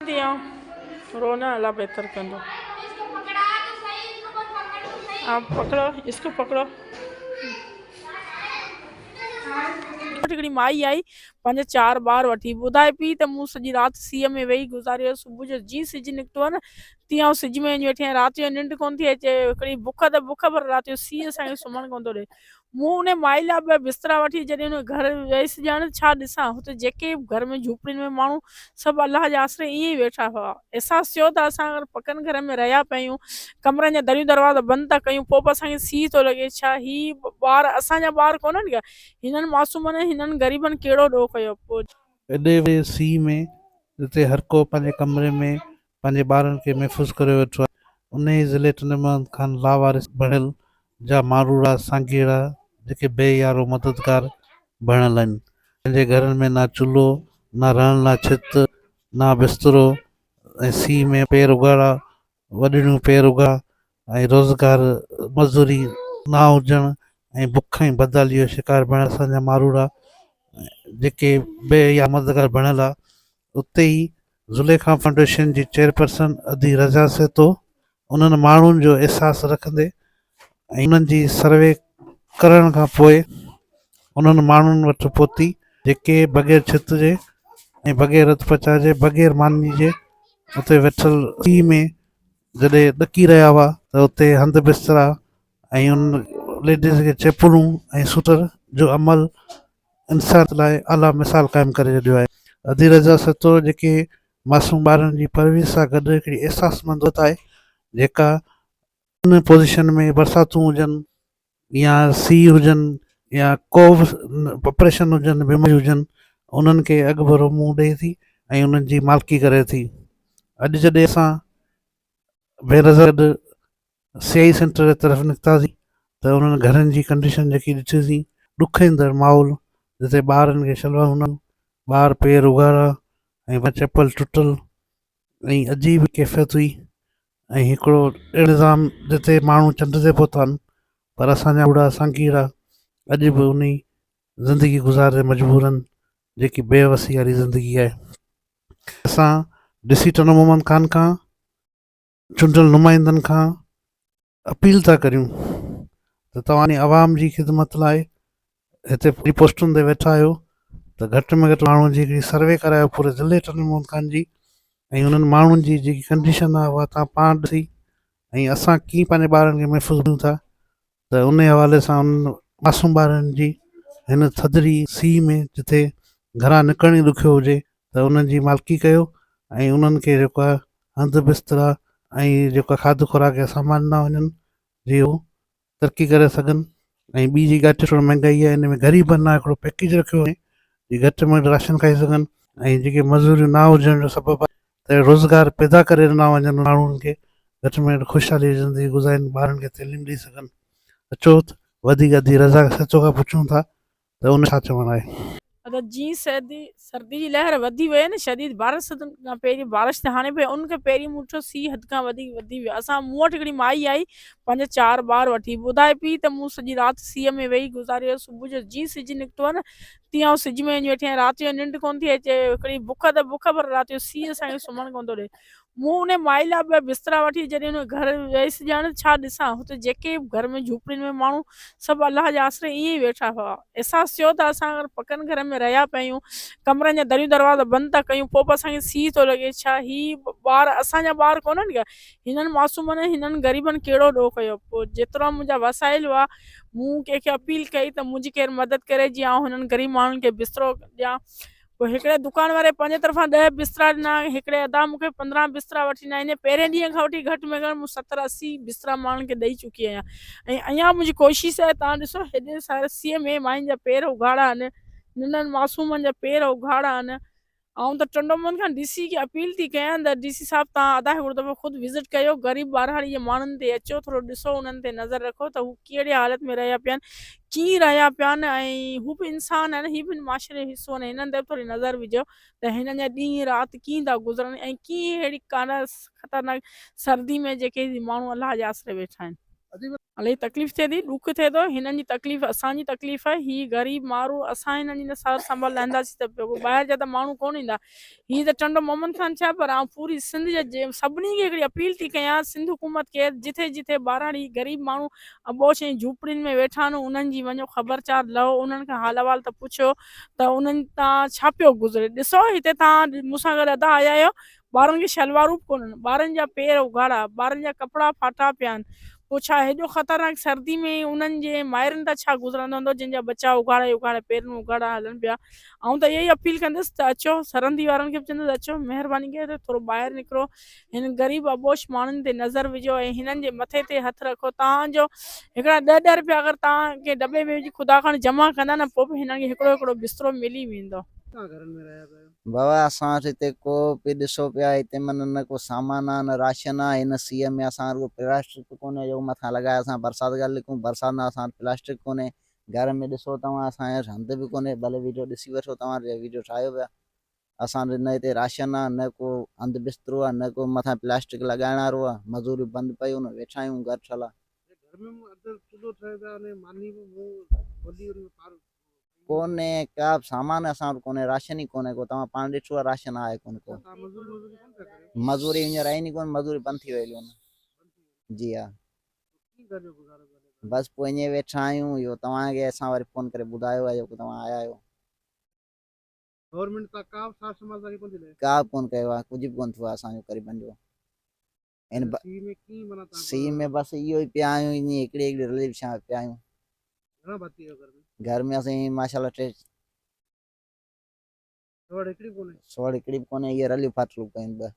दिया रोना अल्लाह बेहतर कर दो। आप पकड़ो, इसको पकड़ो। हिकिड़ी माई आई पंज चार ॿार वठी ॿुधाए पई त मूं सॼी राति सीअ में वेही गुज़ारियो। सुबुह जो जीअं सिज निकितो आहे न तीअं सिज में वञी वेठी आहियां। राति जो निंड कोन थी अचे। हिकिड़ी बुख त बुख, पर राति जो सीअ असांखे सुम्हणु कोन थो ॾे। मूं उन माई लाइ ॿ बिस्तरा वठी जॾहिं हुन घर वियसि ॼाण छा ॾिसां, हुते जेके घर में झूपड़ियुनि में माण्हू सभु अलाह जे आसरे ईअं ई वेठा हुआ। अहसासु थियो त असां अगरि पकनि घर में रहिया पियूं, कमरनि जा दरियूं दरवाज़ा बंदि था कयूं, पोइ बि असांखे सीउ थो लॻे। छा ही ॿार असांजा ॿार कोन्हनि छा? हिननि मासूमनि हिननि ग़रीबनि कहिड़ो ॾोह कयो? पोइ एॾे सी में जिते हर को पंहिंजे कमरे में पंहिंजे ॿारनि खे महफ़ूज़ करे वेठो आहे, उन ई ज़िले टनमान खान लावारिस बणियल जा मारूड़ा सांगीड़ा जेके बेयारो मददगार बणियल आहिनि। पंहिंजे घरनि में ना चुल्हो, ना रहण लाइ छित, ना बिस्तरो, ऐं सी में पेर उघाड़ा, वॾड़ियूं पेर उघा, ऐं रोज़गार मज़दूरी ना हुजणु, ऐं बुख ऐं बदहाली जो शिकार बणियल असांजा मारूड़ा जेके बे या मददगार बणियल आहे। उते ई ज़ुलेखा फाउंडेशन जी चेयरपर्सन अदी रज़ा सेतो उन्हनि माण्हुनि जो अहसासु रखंदे ऐं उन्हनि जी सर्वे करण खां पोइ उन्हनि माण्हुनि वटि पहुती जेके बग़ैर छित जे ऐं बग़ैर रत पचा जे बग़ैर मानी जे उते वेठल सी में जॾहिं ॾकी रहिया हुआ त उते हंधि बिस्तरा ऐं उन लेडीज़ खे चेपलूं ऐं सूटर जो अमल इंसान लाइ आला मिसाल क़ाइमु करे छॾियो आहे। अदी रज़ा सतो जेके मासूम ॿारनि जी परवरिश सां गॾु हिकिड़ी अहसासमंद औरत आहे जेका उन पोज़ीशन में बरसातूं हुजनि या सी हुजनि या को बि ऑपरेशन हुजनि, बीमारी हुजनि, उन्हनि खे अॻु भरो मुंहुं ॾिए थी ऐं उन्हनि जी मालिकी करे थी। अॼु जॾहिं असां बेनज़र गॾु सीआई सेंटर जे तरफ़ निकितासीं त उन्हनि घरनि जी कंडीशन जेकी ॾिठीसीं, ॾुख ईंदड़ माहौल जिते ॿारनि खे शलवा हुननि, ॿार पेर उघाड़ा ऐं चपल टुटल ऐं अजीब कैफ़ियत हुई। ऐं हिकिड़ो अहिड़ो निज़ाम जिते माण्हू चंड ते पहुता आहिनि, पर असांजा बुढ़ा सांगीड़ा अॼु बि उन ज़िंदगी गुज़ारे मजबूर आहिनि जेकी बेवसी वारी ज़िंदगी आहे। असां डिसीटर मोहम्मद ख़ान खां चूंडियल नुमाइंदनि खां अपील था करियूं त तव्हां आवाम जी ख़िदमत लाइ हिते पोस्टुनि ते वेठा आहियो त घटि में घटि माण्हुनि जी हिकिड़ी सर्वे करायो पूरे ज़िले टनमोहन ख़ान जी, ऐं उन्हनि माण्हुनि जी जेकी कंडीशन आहे उहा तव्हां पाण ॾिसी ऐं असां कीअं पंहिंजे ॿारनि खे महफ़ूज़ कयूं था, त उन हवाले सां उन मासूम ॿारनि जी हिन थधिड़ी सी में जिते घरां निकिरण ई ॾुखियो हुजे त उन्हनि जी मालिकी कयो ऐं उन्हनि खे जेको आहे हंधि बिस्तरा ऐं जेका खाध खुराक जा सामान न वञनि जीअं उहो तरक़ी करे सघनि। ऐं ॿी जेका थोरो महांगाई आहे, हिन में ग़रीबनि लाइ हिकिड़ो पैकेज रखियो आहे जी घटि में घटि राशन खाई सघनि, ऐं जेके मज़दूरियूं न हुजण जो सबबु आहे त रोज़गार पैदा करे ॾिना वञनि माण्हुनि खे घटि में घटि ख़ुशहाली ज़िंदगी गुज़ारनि, ॿारनि खे तइलीम ॾेई सघनि। अचो त वधीक अदी रज़ा सचो खां पुछूं था त उन छा चवणु आहे। अगरि जीअं सर्दी जी लहर वधी वई न शदीद बारिश खां पहिरीं बारिश त हाणे पई, उनखे पहिरीं मुठो सीउ हद खां वधीक वधी वियो। असां मूं वटि हिकिड़ी माई आई पंज चार ॿार वठी ॿुधाए पई त मूं सॼी राति सीअ में वेही गुज़ारियो। सुबुह जो जीअं सिज निकितो आहे न तीअं सिज में वञी वेठी आहियां। राति जो निंड कोन थी अचे। हिकिड़ी बुख त बुख, पर राति जो सीउ असांखे सुम्हणु कोन थो ॾे। मूं उन माई लाइ ॿ बिस्तरा वठी जॾहिं हुन घर वियसि ॼाण छा ॾिसां, हुते जेके घर में झूपड़ियुनि में माण्हू सभु अलाह जे आसरे ईअं ई वेठा हुआ। अहसासु थियो त असां अगरि पकनि घर में रहिया पियूं, कमरनि जा दरियूं दरवाज़ा बंदि था कयूं, पोइ बि असांखे सीउ थो लॻे। छा ही ॿार असांजा ॿार कोन्हनि छा? हिननि मासूमनि हिननि ग़रीबनि कहिड़ो ॾोह कयो? पोइ जेतिरा मुंहिंजा वसाइल हुआ, मूं कंहिंखे अपील कई त मुंहिंजी केरु मदद करे जीअं आउं हिननि ग़रीब माण्हुनि खे बिस्तरो ॾियां। पोइ हिकिड़े दुकान वारे पंहिंजे तरफ़ां 10 बिस्तरा ॾिना, हिकिड़े अदा मूंखे 15 बिस्तरा वठी ॾिना। इन पहिरें ॾींहं खां वठी घटि में घटि मूं 70-80 बिस्तरा माण्हुनि खे ॾेई चुकी आहियां। ऐं अञा मुंहिंजी कोशिशि आहे, तव्हां ॾिसो हेॾे सरसीअ में मायुनि जा पेर उघाड़ा आहिनि, नंढनि मासूमनि जा पेर उघाड़ा आहिनि। ऐं त टंडोमन खां डीसी खे अपील थी कयां त डीसी साहिबु तव्हां अदा हिकिड़ो दफ़ो ख़ुदि विज़िट कयो, ग़रीब ॿारहाड़ीअ माण्हुनि ते अचो, थोरो ॾिसो, उन्हनि ते नज़र रखो त हू कहिड़े हालत में रहिया पिया आहिनि, कीअं रहिया पिया आहिनि। ऐं हू बि इंसान आहिनि, हीअ बि माशरे जो हिसो आहिनि। हिननि ते थोरी नज़र विझो त हिननि जा ॾींहं राति कीअं था गुज़रनि ऐं कीअं अहिड़ी कान ख़तरनाक सर्दी में जेके माण्हू अलाह जे आसरे वेठा आहिनि। इलाही तकलीफ़ थिए थी, ॾुख थिए थो, हिननि जी तकलीफ़ असांजी तकलीफ़ आहे, ही ग़रीब माण्हू असां हिननि जी न सार संभाल लाहींदासीं त ॿाहिरि जा त माण्हू कोन ईंदा। हीअ त टंडो मोहम्मद ख़ान छा, पर आउं पूरी सिंध जे सभिनी खे हिकिड़ी अपील थी कयां, सिंध हुकूमत खे, जिथे जिथे ॿाहिरां ग़रीब माण्हू अबोश ऐं झूपड़ियुनि में वेठा आहिनि, उन्हनि जी वञो ख़बरचार लहो, उन्हनि खां हाल अहिवाल त पुछो त उन्हनि तां छा पियो गुज़रे। ॾिसो हिते तव्हां मूंसां गॾु अदा आया आहियो, ॿारनि खे शलवारूं बि कोन्हनि, ॿारनि जा पेर उघाड़ा, ॿारनि जा कपिड़ा फाटा पिया आहिनि। पोइ छा हेॾो ख़तरनाक सर्दी में उन्हनि जे माइरुनि त छा गुज़रंदो हूंदो, जंहिंजा बच्चा उघाड़े उघाड़े पेरनि उघाड़ा हलनि पिया। ऐं त इहा ई अपील कंदसि त अचो, सरहदी वारनि खे बि चवंदसि अचो, महिरबानी करे थोरो ॿाहिरि निकिरो, हिन ग़रीब अबोश माण्हुनि ते नज़र विझो ऐं हिननि जे मथे ते हथु रखो। तव्हांजो हिकिड़ा 10 रुपया अगरि तव्हांखे डॿे में विझी ख़ुदा खण जमा कंदा न, पोइ बि हिननि खे हिकिड़ो हिकिड़ो बिस्तरो मिली वेंदो। बाबा असां वटि हिते को बि ॾिसो पिया, हिते मन न को सामान आहे न राशन आहे। हिन सीअ में असां रुगो प्लास्टिक कोन्हे जो मथां लॻाए असां बरसाति ॻाल्हि लिखूं, बरसाति में असां प्लास्टिक कोन्हे। घर में ॾिसो तव्हां असांजे हंधि बि कोन्हे, भले वीडियो ॾिसी वठो, तव्हां वीडियो ठाहियो पिया। असांजो न हिते राशन आहे, न को हंधि बिस्तरो आहे, न को मथां प्लास्टिक लॻाइण वारो आहे। मज़ूरी बंदि पयूं न, वेठा आहियूं घर ठला। कोन्हे का सामान असां वटि कोन्हे, राशन ई कोन्हे को। तव्हां पाण ॾिठो आहे राशन आहे कोन्हे को। मज़ूरी हींअर आई नी कोन, मज़ूरी बंदि थी वई आहे। जी हा, बसि पोइ ईअं वेठा आहियूं। इहो तव्हांखे असां वरी फ़ोन करे ॿुधायो आहे जेको तव्हां आया आहियो। गवर्नमेंट का साथ समाधान कोन थी का बि कोन कयो आहे, कुझु बि कोन थियो आहे असांजो क़रीबन जो। इन सी में बसि इहो ई पिया आहियूं, ईअं हिकिड़ी हिकिड़ी रली विछां पिया आहियूं। घर में असां माशाल्लाह टे सोड़ हिकिड़ी बि कोन्हे, हीअ रलियूं फाटलूं कयूं ॿ।